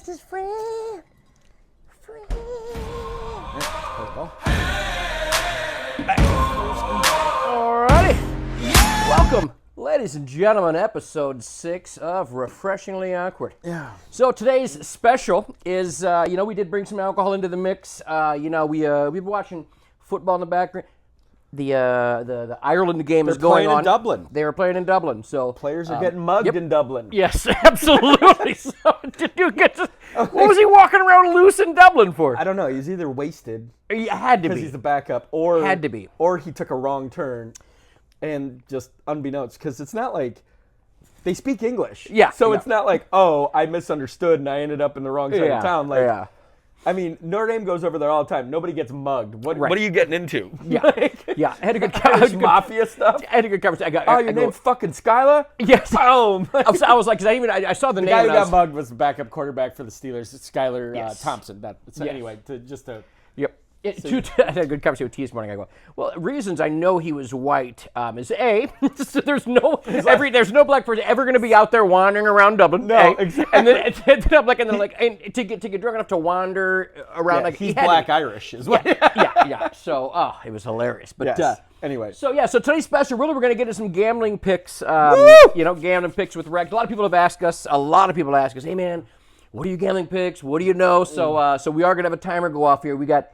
This is free. Free. Alrighty. Welcome, ladies and gentlemen, episode 6 of Refreshingly Awkward. Yeah. So today's special is, we did bring some alcohol into the mix. We've been watching football in the background. The Ireland game is going playing on. in Dublin. They were playing in Dublin. So Players are getting mugged in Dublin. Yes, absolutely. So did you get to, what was he walking around loose in Dublin for? I don't know. He's either wasted He had to because be. he's the backup, or Had to be. or he took a wrong turn, and just unbeknownst, because it's not like they speak English. Yeah, So yeah. it's not like, oh, I misunderstood and I ended up in the wrong side of town. Like, yeah. I mean, Notre Dame goes over there all the time. Nobody gets mugged. What Right. are you getting into? Yeah. Yeah, I had a good Irish mafia stuff. I had a good conversation. Your name's fucking Skylar? Yes. Boom. I was like, because I saw the The name. guy who and I got was, mugged was the backup quarterback for the Steelers, Skylar Yes. Thompson. Yes. Anyway, Yep. I had a good conversation with T this morning. I go, well, reasons I know he was white is A, so there's no black person ever going to be out there wandering around Dublin. No, A. exactly. And then I'm like, and to get drunk enough to wander around, like he's he had to black be. Irish is what. Yeah. So, it was hilarious. But Yes. Anyway. So today's special, really, we're going to get into some gambling picks. Gambling picks with Rex. A lot of people have asked us. Hey man, what are your gambling picks? What do you know? So we are going to have a timer go off here. We got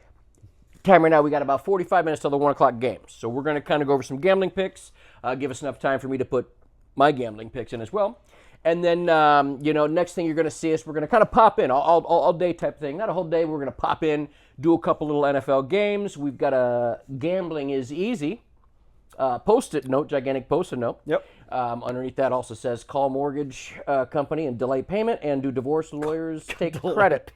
time right now. We got about 45 minutes till the 1 o'clock game. So we're going to kind of go over some gambling picks. Give us enough time for me to put my gambling picks in as well. And then, next thing you're going to see us, we're going to kind of pop in all day type thing. Not a whole day. We're going to pop in, do a couple little NFL games. We've got a Gambling is Easy Post-it note, gigantic Post-it note. Yep. Underneath that also says call mortgage company and delay payment, and do divorce lawyers take credit?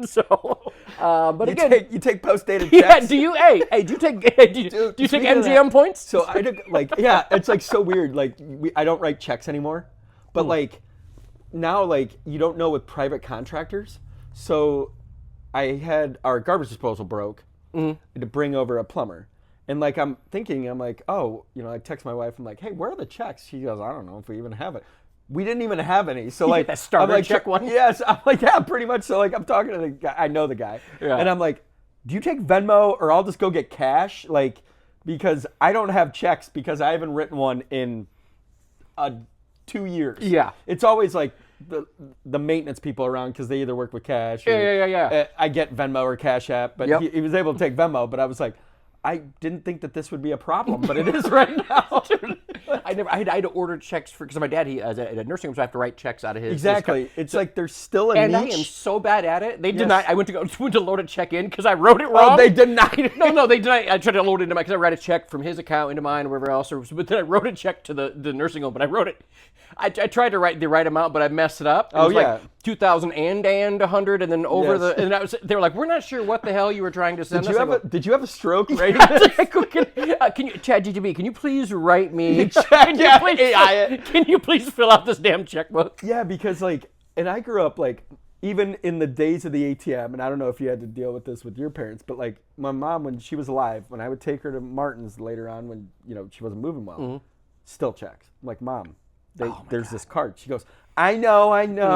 So, but again, you take post-dated yeah. checks. Do you take do you take speaking of MGM points? So I took it's like so weird. Like I don't write checks anymore, but like now you don't know with private contractors. So I had our garbage disposal broke to bring over a plumber. And I'm thinking, I text my wife. I'm like, hey, where are the checks? She goes, I don't know if we even have it. We didn't even have any. So That starter check one? Yes. I'm like, yeah, pretty much. So I'm talking to the guy. I know the guy. Yeah. And I'm like, do you take Venmo or I'll just go get cash? Because I don't have checks because I haven't written one in 2 years. Yeah. It's always the maintenance people around because they either work with cash. Or, Yeah. I get Venmo or Cash App, but Yep. he was able to take Venmo. But I was like, I didn't think that this would be a problem, but it is right now. I had to order checks because my dad, he at a nursing home, so I have to write checks out of his. Exactly. It's there's still a And niche. I am so bad at it. They Yes. denied. I went to load a check in because I wrote it wrong. Oh, they denied it. No, they denied. I tried to load it into because I write a check from his account into mine or wherever else. But then I wrote a check to the nursing home, but I wrote it. I tried to write the right amount, but I messed it up. It was yeah. 2,000 and 100, and then over Yes. they were like, we're not sure what the hell you were trying to send us. Did you have a stroke writing can this? you, Chad GTB, can you please write me? Can you please fill out this damn checkbook? Yeah, because and I grew up even in the days of the ATM, and I don't know if you had to deal with this with your parents, but my mom, when she was alive, when I would take her to Martin's later on when she wasn't moving well, still checks. I'm like, Mom, there's this card. She goes, I know, and then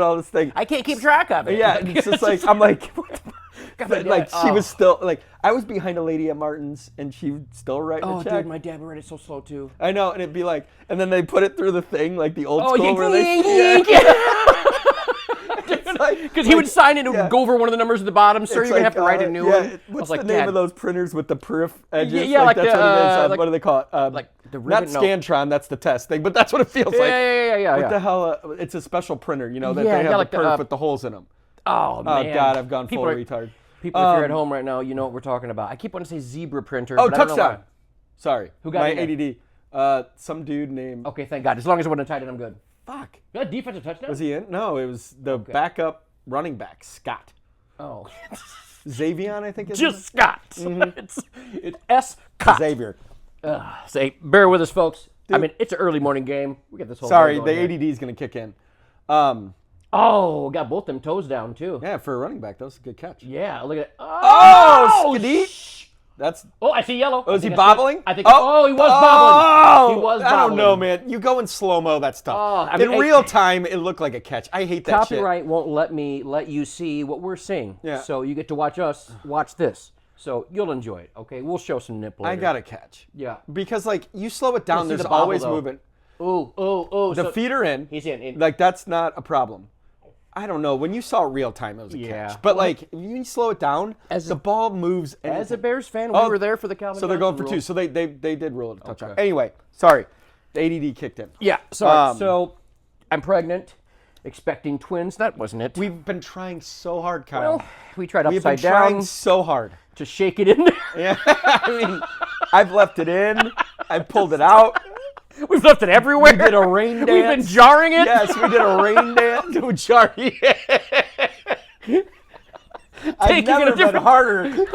all this thing. I can't keep track of it. Yeah, and it's just I'm like, what the she was Oh. still I was behind a lady at Martin's and she would still write Oh, a check. dude, my dad would write it so slow too. I know, and it'd be and then they put it through the thing the old Oh, school where because he would sign it and would go over one of the numbers at the bottom, so you're gonna have to write a new one. What's I was the like, name Dad, of those printers with the perif edges? Yeah, that's the, what it is. like- What do they call it? the not ribbon- no. Scantron, that's the test thing, but that's what it feels like. Yeah. What the hell? It's a special printer, that Yeah, they yeah, have like the the, perf with the holes in them. Oh Oh man. God, I've gone People full are- retard. People, if you're at home right now, you know what we're talking about. I keep wanting to say zebra printer. Oh, but I don't know touchdown. why. Sorry, Who got my in ADD. Some dude named. Okay, thank God. As long as it wasn't a tight end, I'm good. Fuck. You got a defensive touchdown? Was he in? No, it was the backup running back, Scott. Oh. Xavier, I think. Just Scott. It's S. Scott. Xavier. Say, bear with us, folks. I mean, it's an early morning game. We got this whole. Sorry, day the going here. ADD is going to kick in. Oh, got both them toes down too. Yeah, for a running back, that was a good catch. Yeah, look at it. Oh, Skadee. That's. Oh, I see yellow. Was he think I see it. bobbling? I think. Oh, he was bobbling. He was bobbling. I don't know, man. You go in slow mo. That's tough. Oh, I mean, in real time, it looked like a catch. I hate that shit. Copyright won't let you see what we're seeing. Yeah. So you get to watch us watch this. So you'll enjoy it. Okay, we'll show some nip later. I got a catch. Yeah. Because like you slow it down, see there's the bobble, always though. movement. Oh. The feet are in. He's in. Like that's not a problem. I don't know. When you saw it real time, it was a Yeah. catch. But like, if you slow it down, the ball moves. As a anything. Bears fan, we were there for the Calvin So they're going Johnson for rule. 2. So they did rule it a touchdown. Okay. Anyway, sorry. The ADD kicked in. Yeah. Sorry. So I'm pregnant, expecting twins. That wasn't it. We've been trying so hard, Kyle. Well, we tried We've been upside trying down so hard. to shake it in there. Yeah. I mean, I've left it in. I've pulled it out. We've left it everywhere. We did a rain dance. We've been jarring it. Yes, we did a rain dance. We're jarring it. I've Taking it a never been different- harder.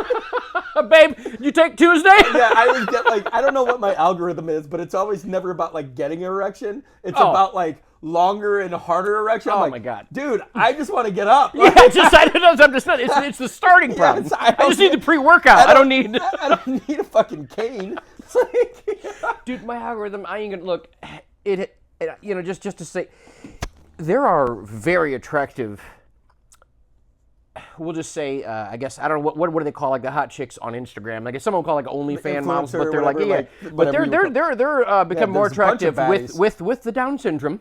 Babe, you take Tuesday? Yeah, I always get like, I don't know what my algorithm is, but it's always never about like getting an erection. It's Oh. about like longer and harder erection. I'm Oh like, my God. dude, I just want to get up. Yeah, I'm just not. It's the starting problem. I I just need the pre-workout. I don't need. I don't need a fucking cane. It's like, Dude, my algorithm. I ain't gonna look. It you know, just to say, there are very attractive. We'll just say, I guess I don't know what do they call like the hot chicks on Instagram? Like some of them call like OnlyFans moms, Influencer but or they're like whatever, but whatever you call- they're become more there's a bunch of attractive baddies. with the Down syndrome.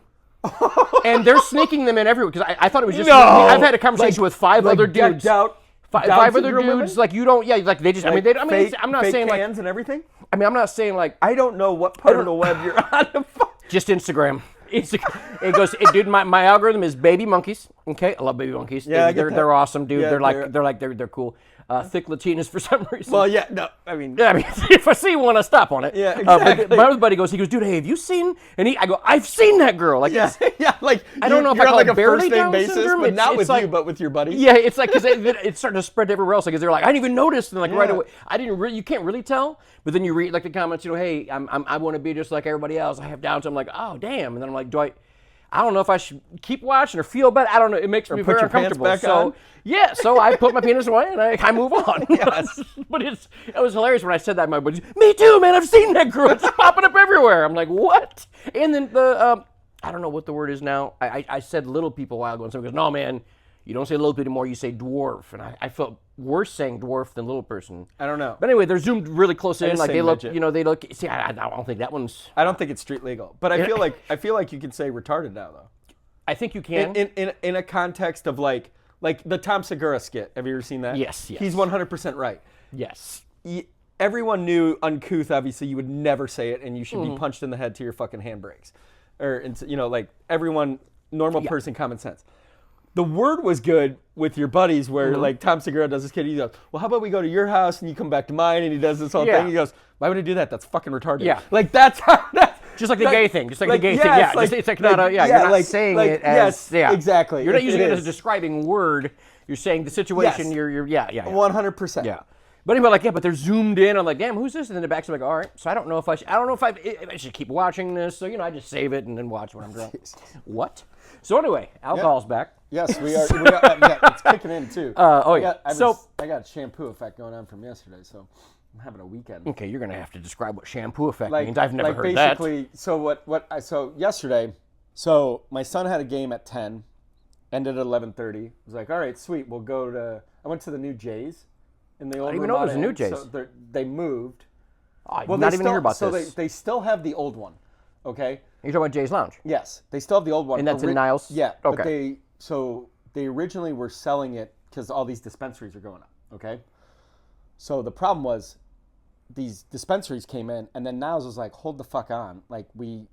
And they're sneaking them in everywhere because I thought it was just. No! I've had a conversation Like- with five like other decked dudes. out Five Down other syndrome dudes, women? like you don't, yeah, like they just. I mean, they. I mean, fake, I'm not fake saying like. cans and everything. I mean, I'm not saying like I don't know what part of the web you're on. just Instagram. It goes, dude. My algorithm is baby monkeys. Okay, I love baby monkeys. Yeah, I get they're that. they're awesome, dude. Yeah, they're cool. Thick Latinas for some reason. Well, yeah, no, I mean, yeah, I mean, if I see one, I stop on it. Yeah, But exactly. my other buddy goes, dude, hey, have you seen? And I go, I've seen that girl. Like, yeah, yeah, like I don't know if you're I on call like it a barely first name Down basis, syndrome. but not It's with like- you, but with your buddies. yeah, it's like because it's starting to spread everywhere else. Like, 'cause they're like, I didn't even notice, and like right Yeah. away, I didn't really. You can't really tell, but then you read like the comments. You know, hey, I want to be just like everybody else. I have Down syndrome. I'm like, oh damn, and then I'm like, I don't know if I should keep watching or feel bad. I don't know. It makes me put very your pants uncomfortable. back So on? yeah, so I put my penis away and I move on. Yes. But it was hilarious when I said that. My buddies, me too, man. I've seen that girl. It's popping up everywhere. I'm like, what? And then I don't know what the word is now. I said little people a while ago, and someone goes, no, man, you don't say little people anymore. You say dwarf. And I felt worse saying dwarf than little person. I don't know. But anyway, they're zoomed really close in. just Like say they look, midget. you know, they look. See, I don't think that one's. I don't think it's street legal, but I feel like you can say retarded now though. I think you can. In a context of like the Tom Segura skit. Have you ever seen that? Yes. He's 100% right. Yes. Everyone knew uncouth. Obviously, you would never say it, and you should Mm-hmm. be punched in the head till your fucking handbrakes, or you know, like everyone, normal person, common sense. The word was good with your buddies, where Mm-hmm. like Tom Segura does this kid. He goes, "Well, how about we go to your house and you come back to mine?" And he does this whole Yeah. thing. He goes, "Why would I do that? That's fucking retarded." Yeah. like that's how. Just like the gay thing. Just like the gay thing. yes, Yeah. It's like not a. Yeah. You're not saying it as. yes, Yeah. exactly. You're not using it as a is. describing word. You're saying the situation. Yes. You're. Yeah. 100%. Yeah. But anyway, like, yeah, but they're zoomed in. I'm like, damn, who's this? And then the back's like, all right. So I don't know if I should keep watching this. So, you know, I just save it and then watch when I'm drunk. What? So anyway, alcohol's back. Yes, we are. Yeah, it's kicking in too. Oh, yeah. I got shampoo effect going on from yesterday, so I'm having a weekend. Okay, you're going to have to describe what shampoo effect means. I've never heard basically, that. So yesterday, so my son had a game at 10, ended at 11:30. I was like, all right, sweet, we'll go to. I went to the new Jays, in the old. I didn't even know it was a new Jays. So they moved. Oh, I did Well, not they even still, hear about so this. they still have the old one, okay? You're talking about Jay's Lounge? Yes, they still have the old one. And that's in Niles? Yeah. Okay. But they originally were selling it because all these dispensaries are going up. Okay. So the problem was these dispensaries came in, and then Niles was like, "Hold the fuck on! Like we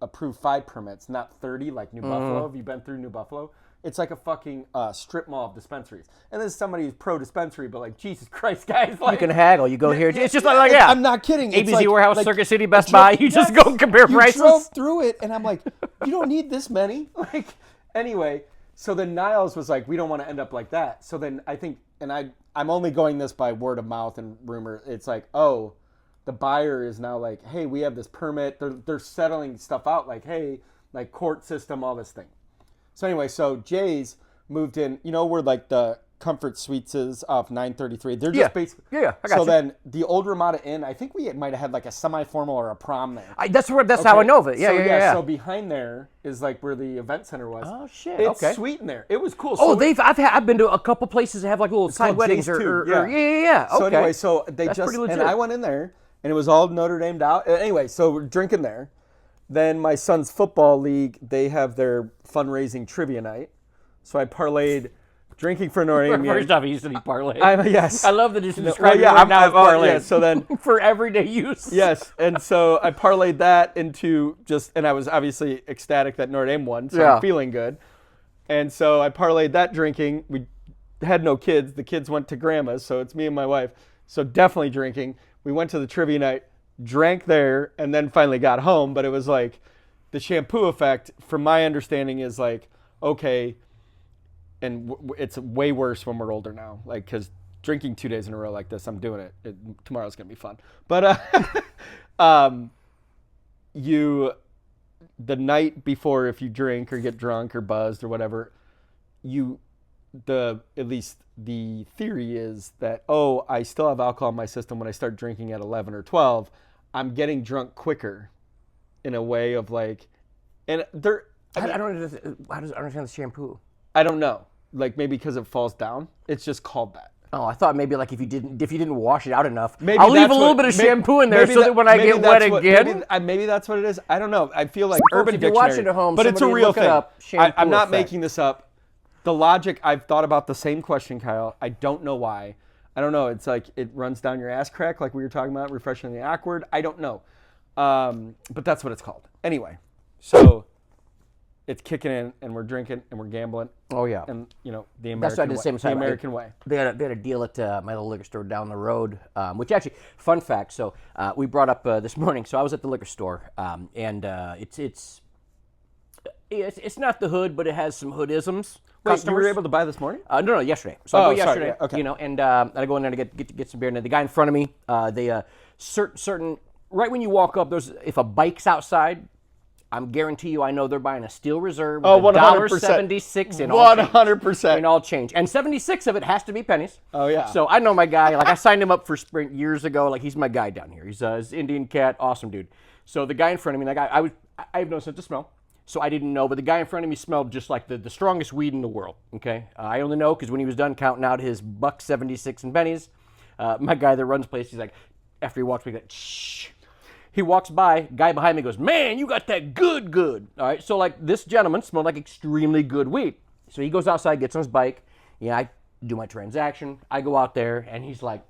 approved 5 permits, not 30 like New Buffalo. Have you been through New Buffalo? It's like a fucking strip mall of dispensaries. And this is somebody who's pro dispensary, but like Jesus Christ, guys, like You can haggle. You go here. It's just like, yeah. I'm not kidding. It's ABC like- Warehouse, like, Circuit City, Best you Buy. drove- You just yes, go compare you prices. drove through it, and I'm like, you don't need this many. Like, anyway, so then Niles was like, we don't want to end up like that. So then I think, and I'm only going this by word of mouth and rumor. It's like, oh, the buyer is now like, hey, we have this permit. They're settling stuff out. Like, hey, like court system, all this thing. So anyway, so Jay's moved in. You know where like the Comfort Suites off 933. They're just basically. Yeah, I got so you. then the old Ramada Inn, I think we might have had like a semi-formal or a prom there. That's how I know of it. Yeah, so, yeah. So behind there is like where the event center was. Oh shit. It's okay. sweet in there. It was cool. Oh, So I've been to a couple places that have like little side called weddings Jay's or too, yeah. Okay. So anyway, so they That's just pretty legit. and I went in there and it was all Notre Damed out. Anyway, so we're drinking there. Then my son's football league, they have their fundraising trivia night. So I parlayed drinking for Notre Dame. First off, he used to be parlay. Yes. I love that you describe it yeah, right now as parlay. yeah, so then for everyday use. yes, and so I parlayed that into and I was obviously ecstatic that Notre Dame won, so Yeah. I'm feeling good. And so I parlayed that drinking. We had no kids. The kids went to grandma's, so it's me and my wife. So definitely drinking. We went to the trivia night, drank there, and then finally got home. But it was like the shampoo effect, from my understanding, is like, okay, and it's way worse when we're older now. Like, because drinking 2 days in a row like this, I'm doing it. Tomorrow's going to be fun. But the night before, if you drink or get drunk or buzzed or whatever, at least the theory is that, oh, I still have alcohol in my system when I start drinking at 11 or 12. I'm getting drunk quicker in a way of like, and there. I don't understand the shampoo. I don't know. Like maybe because it falls down. It's just called that. Oh, I thought maybe like if you didn't wash it out enough, Maybe I'll leave a that's little what- bit of maybe- shampoo in there maybe so that when I maybe get wet that's what- again. Maybe that's what it is. I don't know. I feel like Folks, Urban if you're Dictionary. watching at home, but it's a somebody real look it thing. up, shampoo I'm not effect. making this up. The logic, I've thought about the same question, Kyle. I don't know why. I don't know. It's like it runs down your ass crack, like we were talking about, refreshingly awkward. I don't know. But that's what it's called. Anyway, so it's kicking in, and we're drinking, and we're gambling. Oh yeah. And the That's what I American did way. the same The time. American way. They had a deal at my little liquor store down the road, which actually, fun fact. So we brought up this morning. So I was at the liquor store, and it's not the hood, but it has some hoodisms. Wait, you were able to buy this morning? No, yesterday. So I go Oh, sorry, yesterday, yeah, okay. and I go in there to get some beer. And the guy in front of me, they certain right when you walk up, if a bike's outside, I'm guarantee you, I know they're buying a Steel Reserve. Oh, with 100%. $1.76 in all change. 100%. In all change, and 76 of it has to be pennies. Oh, yeah. So I know my guy. Like I signed him up for Sprint years ago. Like he's my guy down here. He's Indian cat, awesome dude. So the guy in front of me, like I have no sense of smell. So I didn't know, but the guy in front of me smelled just like the strongest weed in the world, okay? I only know because when he was done counting out his $1.76 in pennies, my guy that runs the place, he's like, after he walks by, he's like, shh. He walks by, guy behind me goes, man, you got that good. All right, so like this gentleman smelled like extremely good weed. So he goes outside, gets on his bike. Yeah, I do my transaction. I go out there, and he's like,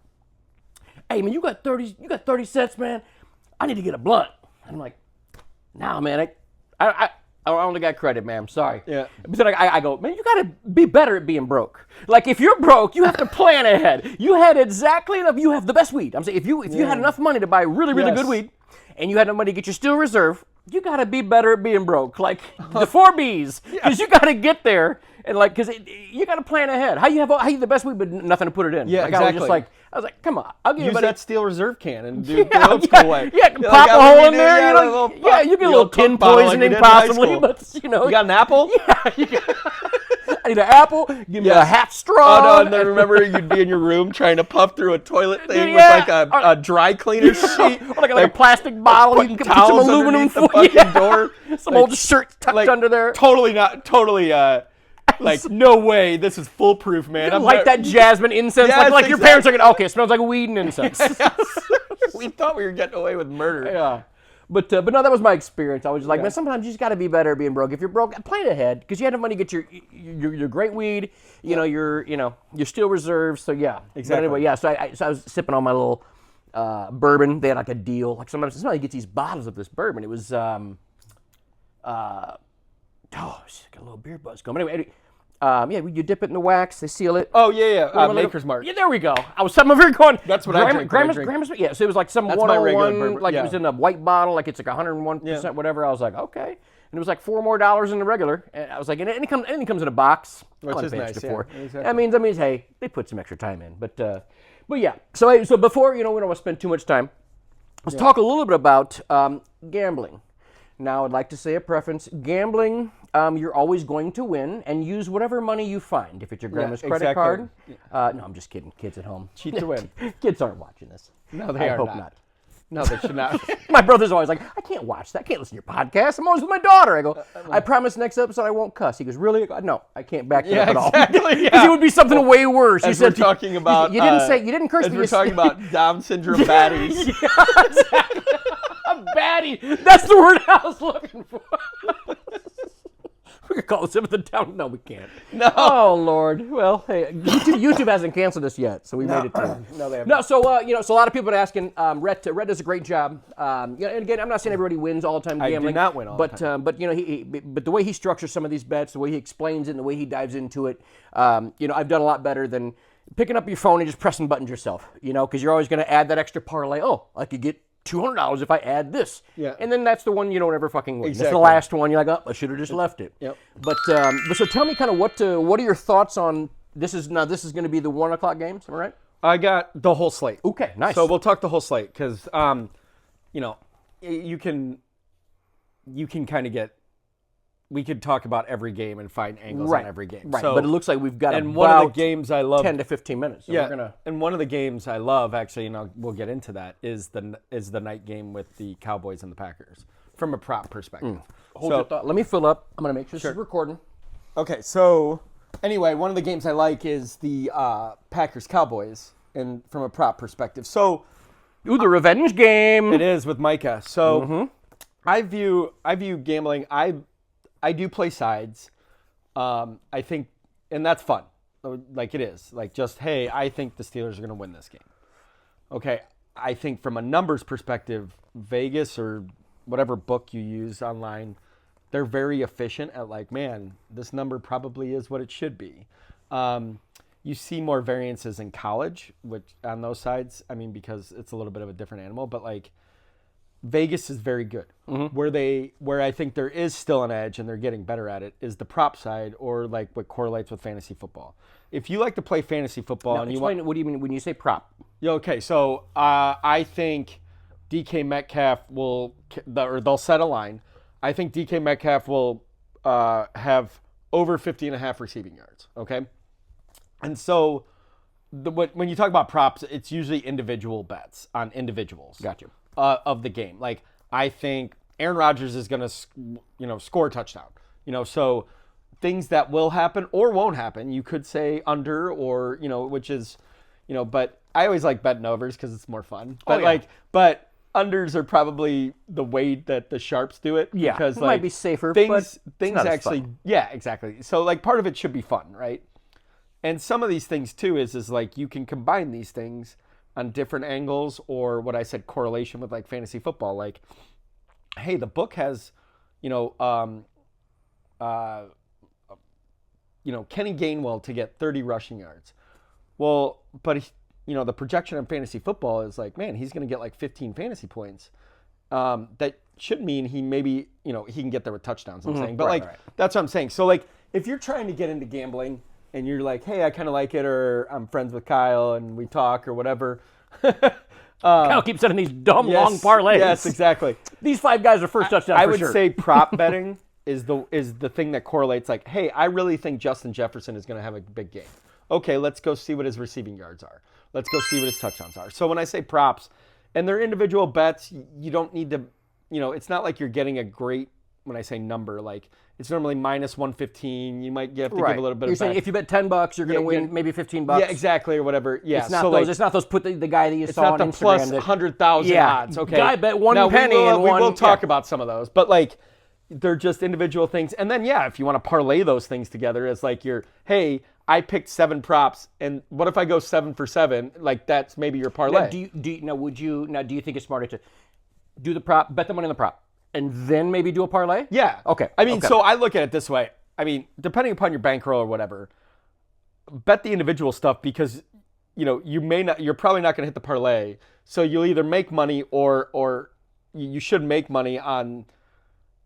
hey, man, you got 30 cents, man? I need to get a blunt. I'm like, nah, man, I only got credit, man. I'm sorry. Yeah. But then I go, man, you got to be better at being broke. Like, if you're broke, you have to plan ahead. You had exactly enough. You have the best weed. I'm saying, if you had enough money to buy really Yes. good weed, and you had enough money to get your Steel Reserve, you got to be better at being broke. Like, the 4 Bs. Because you got to get there. And like, because you got to plan ahead. How you have the best weed, but nothing to put it in. Yeah, like, exactly. I was like, come on, I'll give you Use money. that Steel Reserve can and do it the old school way. Yeah, You're pop like, a "I hole need in to- there. yeah, a little pop- You get a the little old tin Coke bottle like we poisoning did in high possibly, school. but You got an apple? Yeah, I need an apple. Give me a Yes. half straw. Oh no! And then remember, you'd be in your room trying to puff through a toilet thing Yeah. with like a dry cleaner sheet, Or like a plastic bottle. You can put some towels aluminum underneath the foil. fucking door. Some Like- old shirt tucked under there. Totally like no way. This is foolproof, man. I'm Like that jasmine incense. Yes, like your parents are going, okay, it smells like weed and incense. We thought we were getting away with murder. Yeah. But no, that was my experience. I was just like, Yeah. man, sometimes you just got to be better at being broke. If you're broke, plan ahead because you had the money to get your great weed, your Steel Reserves. So yeah, Exactly. But anyway, yeah. So I was sipping on my little bourbon. They had like a deal. Like sometimes gets these bottles of this bourbon. It was it's got a little beer buzz going. But anyway, you dip it in the wax. They seal it. Oh yeah. Little- Maker's Mark. Yeah, there we go. I was some of it going. That's what I drink when I Grandma's, drink. yeah, so it was like some That's my regular 101, bourbon, like yeah. it was in a white bottle, like it's like 101%, whatever. I was like, okay. And it was like $4 more in the regular. And I was like, and it comes in a box. Which I'll is pay nice, extra yeah, for. exactly. That means, hey, they put some extra time in. But yeah. So before, we don't want to spend too much time. Let's talk a little bit about gambling. Now, I'd like to say a preference. Gambling, you're always going to win, and use whatever money you find. If it's your grandma's credit exactly. card. No, I'm just kidding. Kids at home. Cheat to win. Kids aren't watching this. No, they I are hope not. not. No, they should not. My brother's always like, I can't watch that. I can't listen to your podcast. I'm always with my daughter. I go, I promise next episode I won't cuss. He goes, really? I go, no, I can't back that up at all. Exactly. Because it would be something way worse. As we're talking about, you didn't say, you didn't curse as me. we're talking about Down syndrome baddies. Yeah, exactly. A baddie. That's the word I was looking for. We could call this the Down. No, we can't. No. Oh Lord. Well, hey, YouTube hasn't canceled us yet, so we made it through. No, they haven't. No, so so a lot of people are asking. Rhett does a great job. And again, I'm not saying everybody wins all the time I do gambling. not win all the time. But but the way he structures some of these bets, the way he explains it, and the way he dives into it, I've done a lot better than picking up your phone and just pressing buttons yourself. Because you're always going to add that extra parlay. Oh, I could get $200 if I add this. Yeah. And then that's the one you don't ever fucking win. That's the Exactly. last one. You're like, oh, I should have just left it. Yep. But so tell me kind of what are your thoughts on this is going to be the 1 o'clock games, am I right? I got the whole slate. Okay, nice. So we'll talk the whole slate because, you can kind of get. We could talk about every game and find angles on every game. Right. So, But it looks like we've got and about one of the games I love 10 to 15 minutes. So we're gonna. And one of the games I love, actually, we'll get into that, is the night game with the Cowboys and the Packers from a prop perspective. Hold your thought. Let me fill up. I'm gonna make sure this is recording. Okay, so anyway, one of the games I like is the Packers Cowboys, and from a prop perspective. So Ooh, the revenge game. it is with Micah. So I view gambling. I do play sides. I think, and that's fun. Like it is. Like just, hey, I think the Steelers are going to win this game. Okay, I think from a numbers perspective, Vegas or whatever book you use online, they're very efficient at like, man, this number probably is what it should be. You see more variances in college, which on those sides, I mean, because it's a little bit of a different animal, but like Vegas is very good. Where I think there is still an edge and they're getting better at it is the prop side, or like what correlates with fantasy football. If you like to play fantasy football and you want, what do you mean when you say prop? yeah, okay, so I think DK Metcalf they'll set a line. I think DK Metcalf will have over 50.5 receiving yards. Okay, and so when you talk about props, it's usually individual bets on individuals. Gotcha. Of the game. Like, I think Aaron Rodgers is going to, score a touchdown. So things that will happen or won't happen, you could say under or, which is, but I always like betting overs because it's more fun. But but unders are probably the way that the sharps do it. Yeah, because it might be safer, Things but it's not as actually, fun. yeah, exactly. So like part of it should be fun, right? And some of these things too is like you can combine these things on different angles, or what I said, correlation with like fantasy football. Like, hey, the book has, Kenny Gainwell to get 30 rushing yards. Well, but the projection on fantasy football is like, man, he's going to get like 15 fantasy points. That should mean he maybe, he can get there with touchdowns. I'm saying, but that's what I'm saying. So like, if you're trying to get into gambling, and you're like, hey, I kind of like it, or I'm friends with Kyle and we talk or whatever. Kyle keeps sending these dumb long parlays. Yes, exactly. These 5 guys are first touchdown I for would sure. say prop betting is the thing that correlates. Like, hey, I really think Justin Jefferson is going to have a big game. Okay, let's go see what his receiving yards are. Let's go see what his touchdowns are. So when I say props, and they're individual bets, you don't need to, it's not like you're getting a great, when I say number, like it's normally minus 115. You might have to give a little bit You're of saying back. if you bet $10, you're going to win maybe $15. Yeah, exactly, or whatever. Yeah, It's not so those. It's not those. Put the guy that you saw not on the Instagram. plus that, 100,000 Yeah, odds. Okay, guy bet one now, penny and we one. will talk about some of those, but like they're just individual things. And then if you want to parlay those things together, it's like hey, I picked 7 props, and what if I go 7 for 7? Like that's maybe your parlay. Now, do you think it's smarter to do the prop, bet the money on the prop, and then maybe do a parlay? Yeah. Okay. I mean, okay. so I look at it this way. I mean, depending upon your bankroll or whatever, bet the individual stuff because you're probably not going to hit the parlay. So you'll either make money or you should make money on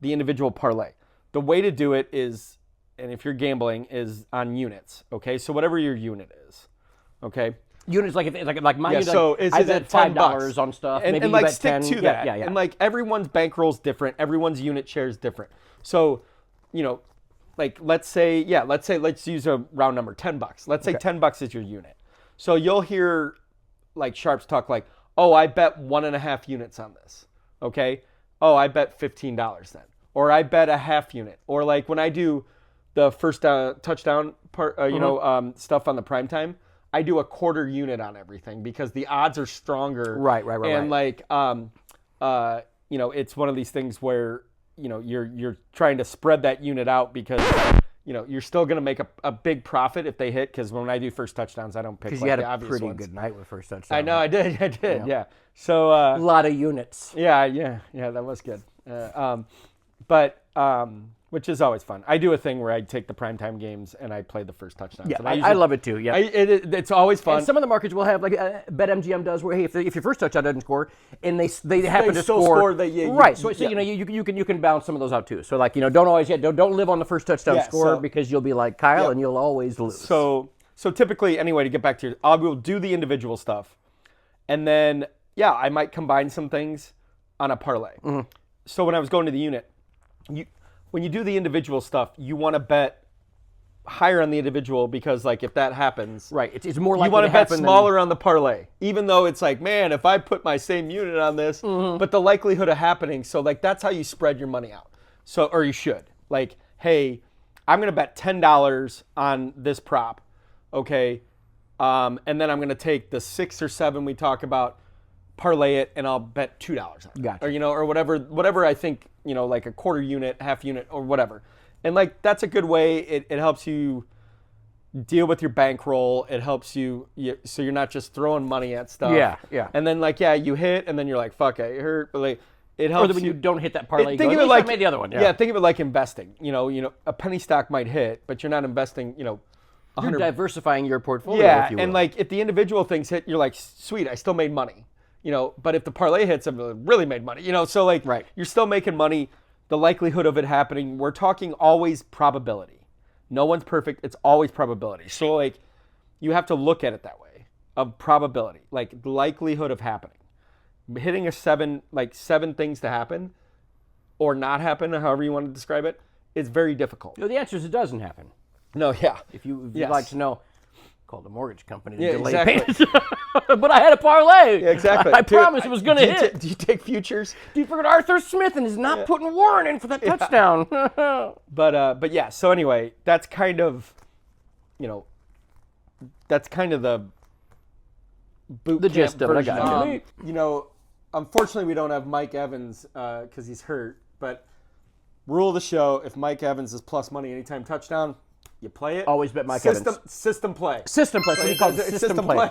the individual parlay. The way to do it is, and if you're gambling, is on units. Okay, so whatever your unit is. Okay, Units like mine. Yeah, unit, so like, is I it bet at $10 $5 on stuff. and, Maybe and you like bet stick 10. to that. Yeah. And like everyone's bankroll's different. Everyone's unit share is different. So, like let's use a round number, $10. Let's say $10 is your unit. So you'll hear like sharps talk like, oh, I bet 1.5 units on this. Okay. Oh, I bet $15 then, or I bet a half unit, or like when I do the first touchdown part, stuff on the primetime, I do a quarter unit on everything because the odds are stronger. Right. And like, it's one of these things where, you're trying to spread that unit out because, you're still going to make a big profit if they hit. Because when I do first touchdowns, I don't pick Because like you had the a obvious pretty ones. good night with first touchdown. I know, I did. Yeah. So, A lot of units. yeah, that was good. Which is always fun. I do a thing where I take the primetime games and I play the first touchdowns. Yeah, And I love it too. Yeah. it's always fun. And some of the markets will have like BetMGM does where hey if your first touchdown doesn't score and they happen to still score, score, they- right. So yeah. you can balance some of those out too. So like don't always don't live on the first touchdown Yeah, score so- because you'll be like Kyle Yep. and you'll always lose. So typically, anyway, to get back to I will do the individual stuff, and then I might combine some things on a parlay. Mm-hmm. So when I was going to the unit, when you do the individual stuff, you want to bet higher on the individual because like if that happens, right, it's more likely you want to to bet happen smaller on the parlay, even though it's like, man, if I put my same unit on this, but the likelihood of happening. So like that's how you spread your money out. So or you should like, hey, I'm gonna bet $10 on this prop, okay, and then I'm gonna take the 6 or 7 we talk about, parlay it, and I'll bet $2 on it. Gotcha. Or whatever I think, like a quarter unit, half unit, or whatever. And like that's a good way. It helps you deal with your bankroll. It helps you so you're not just throwing money at stuff. Yeah. And then like you hit, and then you're like, fuck, I hurt. But like it helps. or that when you don't hit that parlay, Think you of go, it like I made the other one. Yeah, think of it like investing. A penny stock might hit, but you're not investing. You're 100. diversifying your portfolio. Yeah, if you will. and like if the individual things hit, you're like, sweet, I still made money. But if the parlay hits, I've really made money. So like, Right. You're still making money. The likelihood of it happening, we're talking always probability. No one's perfect. It's always probability. So like, you have to look at it that way of probability, like the likelihood of happening. Hitting seven things to happen or not happen, however you want to describe it, is very difficult. the answer is it doesn't happen. No, yeah. If you'd Yes. like to know, call the mortgage company to Yeah, delay exactly. payments. But I had a parlay. Yeah, exactly. I Dude, promised it was going to hit. Do you take futures? Do you forget Arthur Smith and is not putting Warren in for that touchdown? But yeah. So anyway, that's kind of, the boot The camp gist of it, I version. got you. Unfortunately, we don't have Mike Evans because he's hurt. But rule of the show: if Mike Evans is plus money anytime touchdown, you play it. Always bet Mike System Evans. System play. System play. That's what he calls it. System play.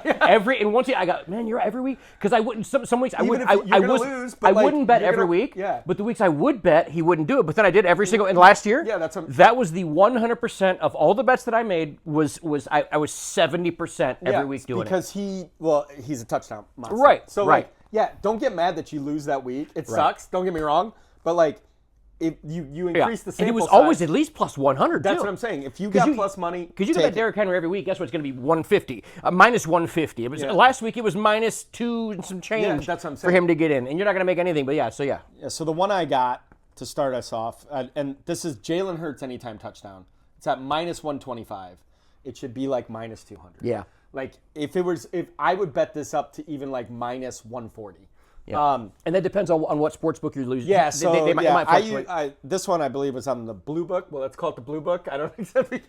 And once I got, man, you're every week because I wouldn't. Some weeks I Even would. if I you're gonna was. lose, but I like, wouldn't bet you're every gonna- week. yeah. But the weeks I would bet, he wouldn't do it. But then I did every single. And last year, Yeah, that's that was the 100% of all the bets that I made. I was 70% every week doing it. because he's a touchdown monster. Right, So right. don't get mad that you lose that week. It sucks. Don't get me wrong, but like, if you increase the sample and he was size, always at least plus 100. That's too. what I'm saying. If you got you- plus money, Because you can take bet it. Derrick Henry every week. Guess what? It's going to be 150, minus 150. It was last week. It was minus 2 and some change. that's what I'm for saying. him to get in, and you're not going to make anything. But yeah, so yeah. Yeah, so the one I got to start us off, and this is Jalen Hurts anytime touchdown. It's at minus 125. It should be like minus 200. Yeah. Like if I would bet this up to even like minus 140. Yeah. And that depends on what sports book you're losing. Yeah, so they might fluctuate. this one I believe was on the Blue Book. Well, let's call it the Blue Book. I don't exactly.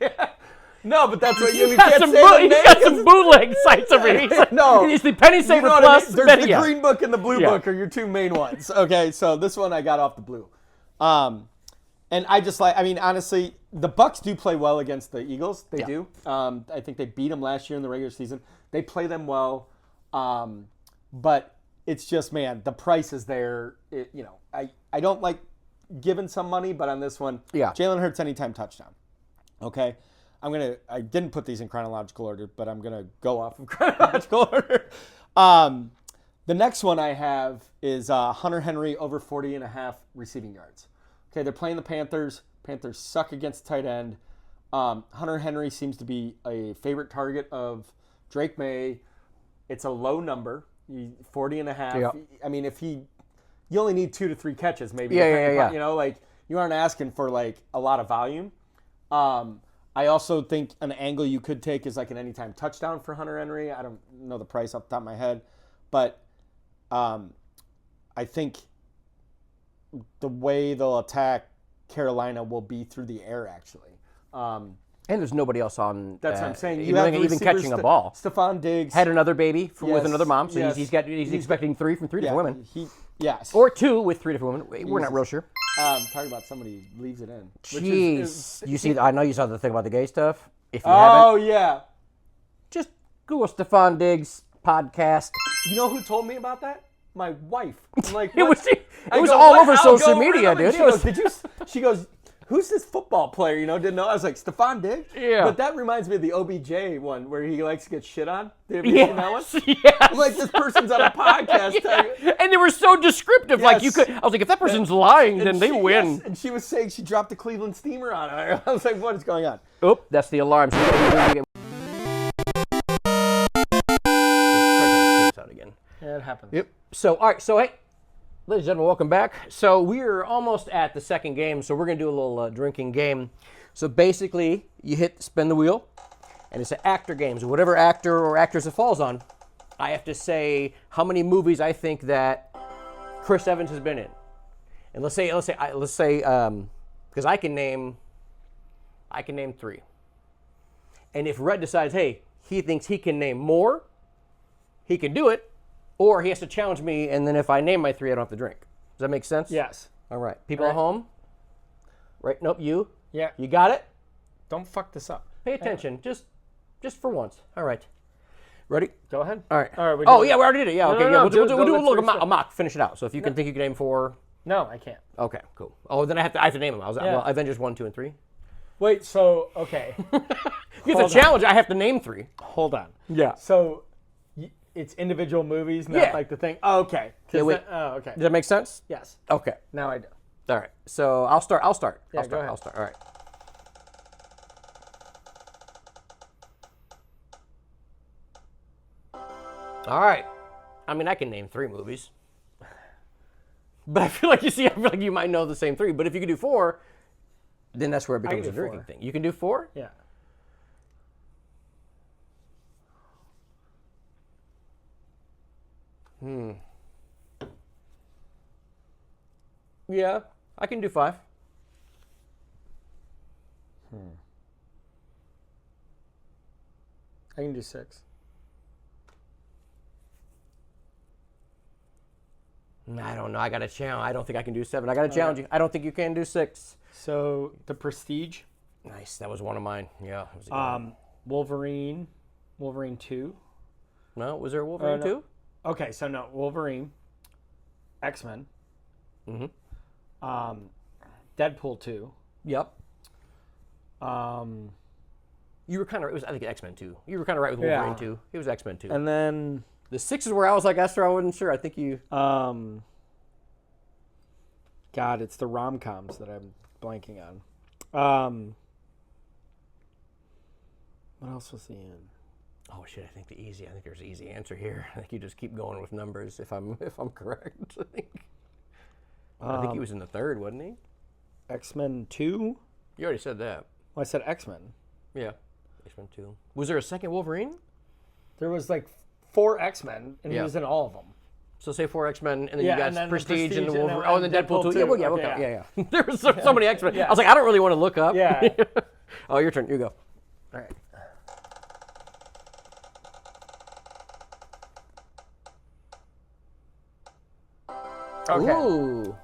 No, but that's what you can't say the He's name got 'cause some bootleg sites over here. No. It's the Penny Saver You know what I Plus. mean? There's bet- the yeah. Green Book and the Blue Yeah. Book are your two main ones. Okay, so this one I got off the Blue. And I just honestly, the Bucks do play well against the Eagles. They do. I think they beat them last year in the regular season. They play them well. But it's just, man, the price is there. I don't like giving some money, but on this one, Jalen Hurts anytime touchdown. Okay. I didn't put these in chronological order, but I'm going to go off of chronological order. The next one I have is Hunter Henry over 40.5 receiving yards. Okay, they're playing the Panthers. Panthers suck against tight end. Hunter Henry seems to be a favorite target of Drake May. It's a low number, 40 and a half. Yep. I mean, you only need 2 to 3 catches, maybe. Yeah. You know, like you aren't asking for like a lot of volume. I also think an angle you could take is like an anytime touchdown for Hunter Henry. I don't know the price off the top of my head, but I think the way they'll attack Carolina will be through the air, actually. And there's nobody else on. That's what I'm saying. You have even catching a ball. Stephon Diggs Had another baby with Yes, another mom, so yes. he's expecting 3 from 3 different women, Yes. or 2 with 3 different women. We're not real sure. Talking about somebody leaves it in. which Jeez, you see? I know you saw the thing about the gay stuff. If you Oh haven't, yeah. just Google Stephon Diggs podcast. You know who told me about that? My wife. I'm like, It what? was I all go, over "What? social I'll go media, over it." dude. She goes, "Did you?" She goes, "Who's this football player?" You know, didn't know. I was like, Stephon Diggs. Yeah. But that reminds me of the OBJ one where he likes to get shit on. Have you seen that one? Yes. I'm like, this person's on a podcast. Yeah. And they were so descriptive. Like you Yes. could. I was like, if that person's lying, then they win. Yes, and she was saying she dropped the Cleveland Steamer on her. I was like, what is going on? Oop, that's the alarm. So out again. Yeah, it happens. Yep. So, all right. So, hey, ladies and gentlemen, welcome back. So, we're almost at the second game. So, we're going to do a little drinking game. So, basically, you hit spin the wheel, and it's an actor game. So, whatever actor or actress it falls on, I have to say how many movies I think that Chris Evans has been in. And let's say, because I can name 3. And if Red decides, hey, he thinks he can name more, he can do it, or he has to challenge me, and then if I name my 3, I don't have to drink. Does that make sense? Yes. All right. People Right. at home? Right? Nope, you? Yeah. You got it? Don't fuck this up. Pay attention, just for once. All right. Ready? Go ahead. All right. All right. Oh, yeah, we already did it. Yeah, okay. no, Yeah, no, we'll do go, a let's little restart. a mock. Finish it out. So if you can think you can name 4. No, I can't. Okay, cool. Oh, then I have to name them. Yeah. Well, Avengers 1, 2, and 3. Wait, so, okay. It's a challenge. I have to name 3. Hold on. Yeah. So, it's individual movies, not Yeah. like the thing. Oh, okay. Yeah, wait. Okay. Does that make sense? Yes. Okay. Now I do. All right. So I'll start. Yeah, go ahead. I'll start. All right. All right. I mean, I can name 3 movies. But I feel like you might know the same 3. But if you can do 4, then that's where it becomes do a drinking 4. thing. You can do 4? Yeah. Yeah, I can do 5. I can do 6. I don't know. I got to challenge. I don't think I can do 7. I got to challenge you. I don't think you can do 6. So, The Prestige, Nice. That was one of mine. Yeah. It was a good one. Wolverine 2. No, was there a Wolverine no. 2? Okay, so no, Wolverine, X-Men, Deadpool 2, Yep. um, You were kind of. It was. I think X-Men 2. You were kind of right with Wolverine Yeah. 2. It was X-Men 2. and then The 6 is where I was like Esther. I wasn't sure. I think you. God, it's the rom-coms that I'm blanking on. What else was he in? Oh shit! I think there's an easy answer here. I think you just keep going with numbers. If I'm correct, I think he was in the 3rd, wasn't he? X-Men 2? You already said that. Well, I said X-Men. Yeah. X-Men 2. Was there a second Wolverine? There was like 4 X-Men, and he Yeah. was in all of them. So say 4 X-Men, and then Yeah, you got and then the Prestige and the Prestige and Wolverine. then- Oh, and then and Deadpool 2. Deadpool Yeah, well, 2. yeah, Okay, okay, yeah. There was so many X-Men. Yeah. I was like, I don't really want to look up. Yeah. Oh, your turn. You go. All right. Okay. Ooh.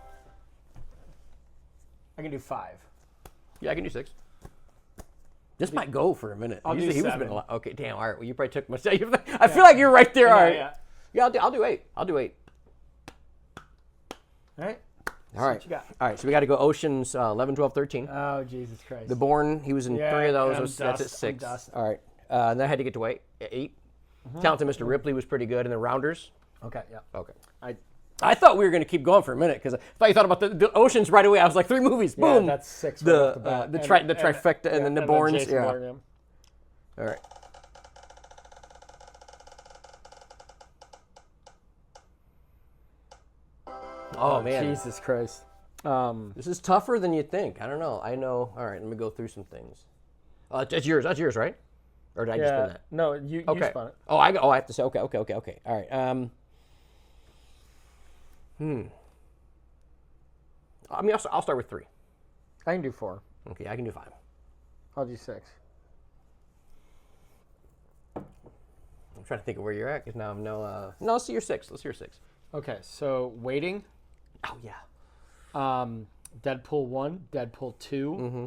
I can do 5. Yeah, I can do 6. This might go for a minute. I'll do Usually he was 7. been a lot. Okay, damn. All right. Well, you probably took my. I feel like you're right there. All right. Yeah. Yeah, I'll do 8. I'll do 8. All right. All right. What you got? All right. So we got to go Oceans 11, 12, 13. Oh, Jesus Christ. The Bourne, he was in Yeah, 3 of those. I'm That's at dust. 6. I'm dust. All right. And then I had to get to 8. Talented Mr. Ripley was pretty good. And the Rounders. Okay, yeah. Okay. I I thought we were going to keep going for a minute because I thought you thought about the Oceans right away. I was like 3 movies. Boom. Yeah, that's 6 right off the bat. The trifecta and then the Bournes. Jason Yeah. Bourne, All right. Oh, man. Jesus Christ. This is tougher than you think. I don't know. I know. All right, let me go through some things. That's yours. That's yours, right? Or did I just spin that? No, you Okay. spun it. Oh, I have to say. Okay. All right. I mean, I'll start with 3. I can do 4. Okay, I can do 5. I'll do 6. I'm trying to think of where you're at because now I'm no. Let's see your 6. Let's hear 6. Okay, so Waiting, Oh yeah. Deadpool 1, Deadpool 2. Mm-hmm.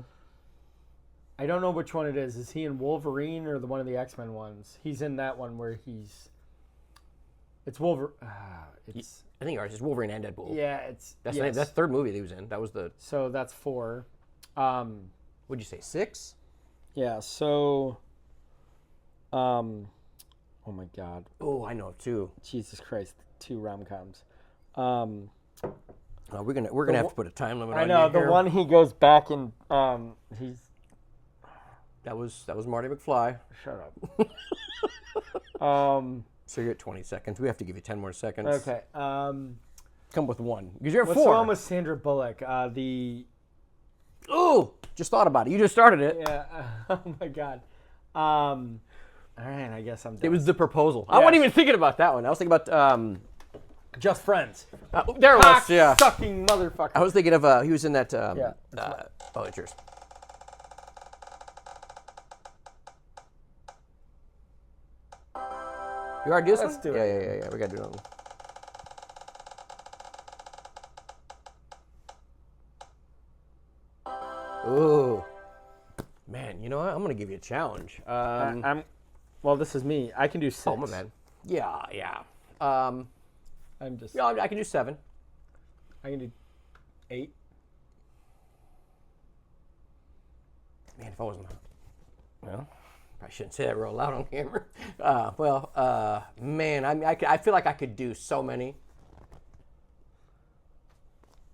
I don't know which one it is. Is he in Wolverine or the one of the X-Men ones? He's in that one where he's... It's Wolverine. It's... I think ours is Wolverine and Deadpool. Yeah, it's... That's yes. that's the third movie that he was in. That was the. So that's 4. What'd you say? 6? Yeah, so... Oh my God. Oh, I know 2. Jesus Christ. 2 rom-coms. We're gonna have to put a time limit on I know, you the here. one he goes back and... he's... That was Marty McFly. Shut up. So you're at 20 seconds. We have to give you 10 more seconds. Okay. Come with 1 because you're at What's 4. the one with Sandra Bullock? The... Ooh, just thought about it. You just started it. Yeah. Oh my God. All right. I guess I'm done. It was The Proposal. I wasn't even thinking about that one. I was thinking about Just Friends. there it was. Yeah. Sucking motherfucker. I was thinking of he was in that. Yeah, Oh, it's yours. You already do this Let's one? do it. Yeah. We gotta do it. Ooh, man. You know what? I'm gonna give you a challenge. Well, this is me. I can do 6. Oh my man. Yeah. I'm just... Yeah, I can do 7. I can do 8. Man, if I wasn't, well, probably shouldn't say that real loud on camera. Man, I feel like I could do so many.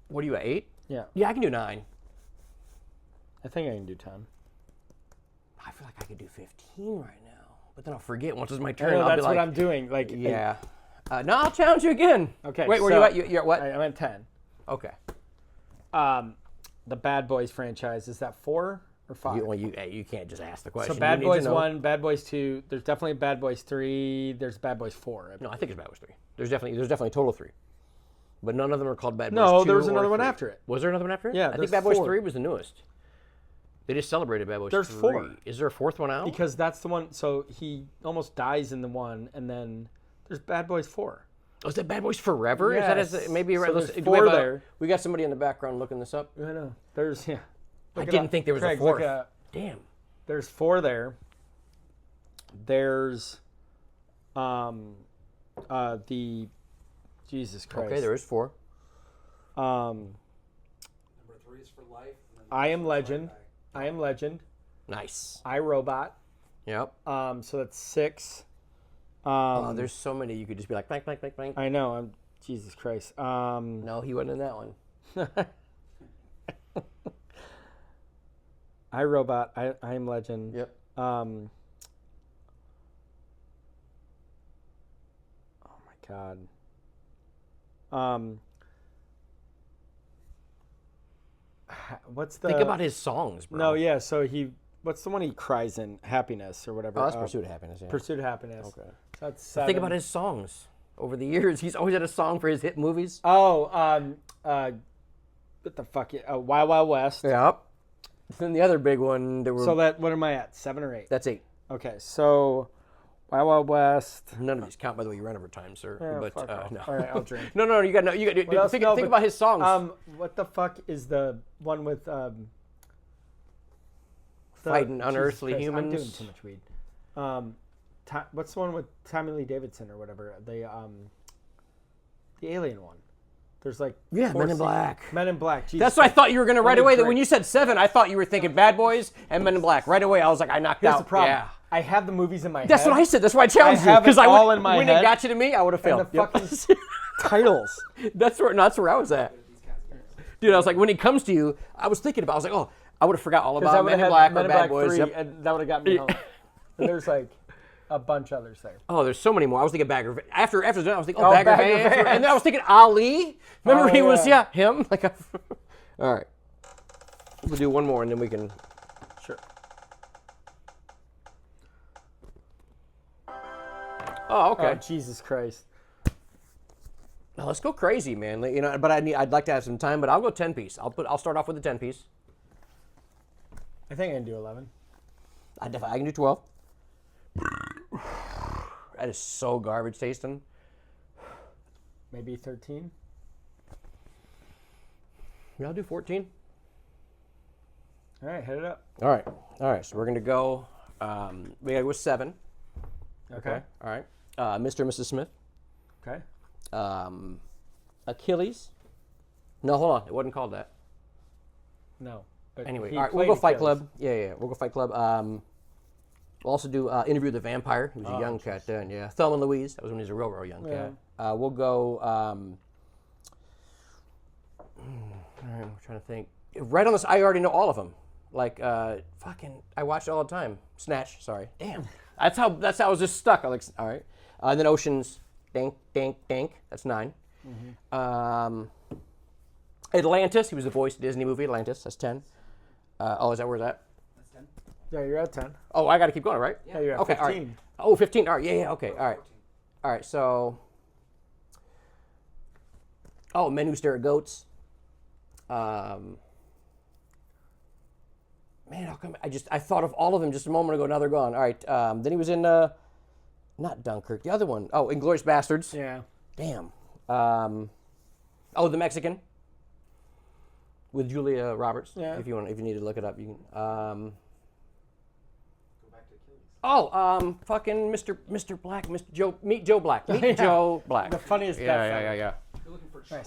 What are you at, 8? Yeah. Yeah, I can do 9. I think I can do 10. I feel like I could do 15 right now, but then I'll forget once it's my I turn. know, I'll that's be like, what I'm doing. Like, yeah. No, I'll challenge you again. Okay. Wait, where so you at? You're at what? I'm at 10. Okay. The Bad Boys franchise, is that 4 or 5? You can't just ask the question. So Bad You need to Boys know. 1, Bad Boys 2. There's definitely Bad Boys 3. There's Bad Boys 4. No, I think it's Bad Boys 3. There's definitely a total of 3. But none of them are called Bad Boys 2 No, there was or another one 3. after it. Was there another one after it? Yeah, I think there's Bad Boys 4. 3 was the newest. They just celebrated Bad Boys There's 3. 4. Is there a 4th one out? Because that's the one. So he almost dies in the one, and then there's Bad Boys 4. Oh, is that Bad Boys Forever? Yes. Is that maybe So right? there's Do we 4 have there. We got somebody in the background looking this up. I know. There's, yeah. I Look it didn't up. think there was Craig, a look 4th. at- Damn. There's 4 there. There's the Jesus Christ. Okay, there is 4. Number 3 is for life. I Am Legend. I Am Legend. Nice. I, Robot. Yep. So that's 6. There's so many you could just be like blank, blank, blank, blank. I know. I'm Jesus Christ. No, he wasn't in that one. I, Robot. I Am Legend. Yep. Oh my God. What's the? Think about his songs, bro. No, yeah. So what's the one he cries in? Happiness or whatever. Oh, that's Pursuit of Happiness. Yeah. Pursuit of Happiness. Okay. That's 7. Think about his songs over the years. He's always had a song for his hit movies. Oh, what the fuck? Wild Wild West. Yep. Then the other big one. There were. So what am I at? 7 or 8? That's 8. Okay, so Wild Wild West. None of these count, by the way. You ran over time, sir. Oh, fuck off. No. All right, I'll drink. No. You got no. You got. else? Think No, but, about his songs. What the fuck is the one with Fighting Jesus unearthly Christ, humans. I'm doing too much weed. What's the one with Tommy Lee Davidson or whatever? The alien one. There's like Yeah, 4 Men in Black. Men in Black. Jesus That's what I thought you were gonna right me away. That drink. when you said 7, I thought you were thinking Bad Boys and Men in Black. Right away, I was like, I knocked Here's out. the problem. Yeah. I have the movies in my head. That's what I said. That's why I challenged you. have it Because I all would, in my when head, it got you to me, I would have And failed. the Yep. fucking titles. That's where I was at. Dude, I was like, when it comes to you, I was thinking about. I was like, oh, I would have forgot all Because I about would Men have in had Black Men or in Bad Black Boys. 3, Yep. and that would have got me home. And there's like, a bunch others there. Oh, there's so many more. I was thinking Bagger. After I was thinking, Oh, Bagger Bagger Vance. Vance. And then I was thinking Ali. Remember Oh, he was, yeah. him. Like, all right. We'll do one more and then we can. Sure. Oh, okay. Oh, Jesus Christ. Now, let's go crazy, man. You know, but I'd like to have some time. But I'll go 10-piece. I'll start off with the 10-piece. I think I can do 11. I can do 12. That is so garbage tasting. Maybe 13. Yeah, I'll do 14. All right, hit it up. All right. So we're gonna go. We gotta go with 7. Okay. All right. Mr. and Mrs. Smith. Okay. Achilles. No, hold on. It wasn't called that. No. But Anyway, he all right. We'll played go Fight Achilles. Club. Yeah. We'll go Fight Club. We'll also do Interview with the Vampire. He was a young cat then. Yeah. Thelma and Louise. That was when he was a real young cat. We'll go. All right. I'm trying to think. Right on this, I already know all of them. Like fucking, I watch it all the time. Snatch. Sorry. Damn. That's how I was just stuck. I like. All right. And then Ocean's. Dank. That's 9. Atlantis. He was the voice of the Disney movie Atlantis. That's 10. Is that where that? Yeah, you're at 10. Oh, I got to keep going, right? Yeah, you're at Okay. 15. All right. Oh, 15. All right. Yeah. Okay. All right. All right. So. Oh, Men Who Stare at Goats. Man, how come I thought of all of them just a moment ago. Now they're gone. All right. Then he was in not Dunkirk. The other one. Oh, Inglourious Bastards. Yeah. Damn. The Mexican. With Julia Roberts. Yeah. If you need to look it up, you can. Go back to Achilles. Fucking Mr. Black, Meet Joe Black. Meet Joe Black. The funniest Yeah. death You're looking for Troy.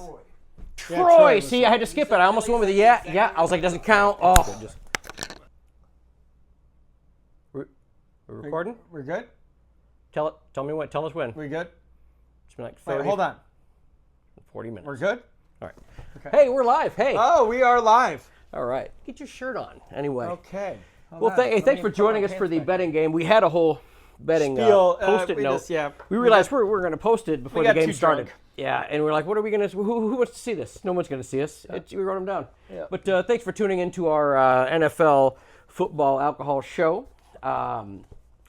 Yeah, Troy. was See, I had to skip it. I almost went with the yeah. I was like, doesn't count. Oh. We're recording? We're good? Tell me when. Tell us when. We good? It's been like Wait, 30, hold on. 40 minutes. We're good? All right. Hey, we're live. Hey. Oh, we are live. All right. Get your shirt on. Anyway. Okay. Hold Well, on. thanks Let me for put joining my us for pants the back. betting game. We had a whole betting Spiel, post-it we note. just- yeah. We realized we're going to post it before We the got game too started. drunk. Yeah, and we're like, what are we going to? Who wants to see this? No one's going to see us. We wrote them down. Yeah. But thanks for tuning into our NFL football alcohol show.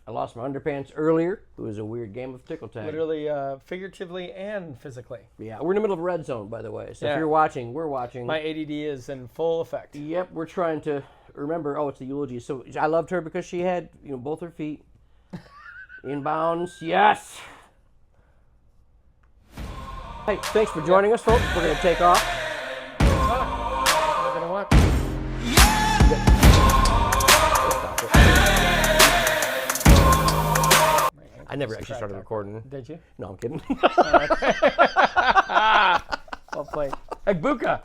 I lost my underpants earlier. It was a weird game of tickle tag. Literally, figuratively and physically. Yeah, we're in the middle of a red zone, by the way. So Yeah. if you're watching, we're watching. My ADD is in full effect. Yep, we're trying to remember. Oh, it's the eulogy. So I loved her because she had, both her feet in bounds. Yes. Hey, thanks for joining us, folks. We're gonna take off. I'm gonna watch. I never actually started recording. Did you? No, I'm kidding. Well played. Agbuka.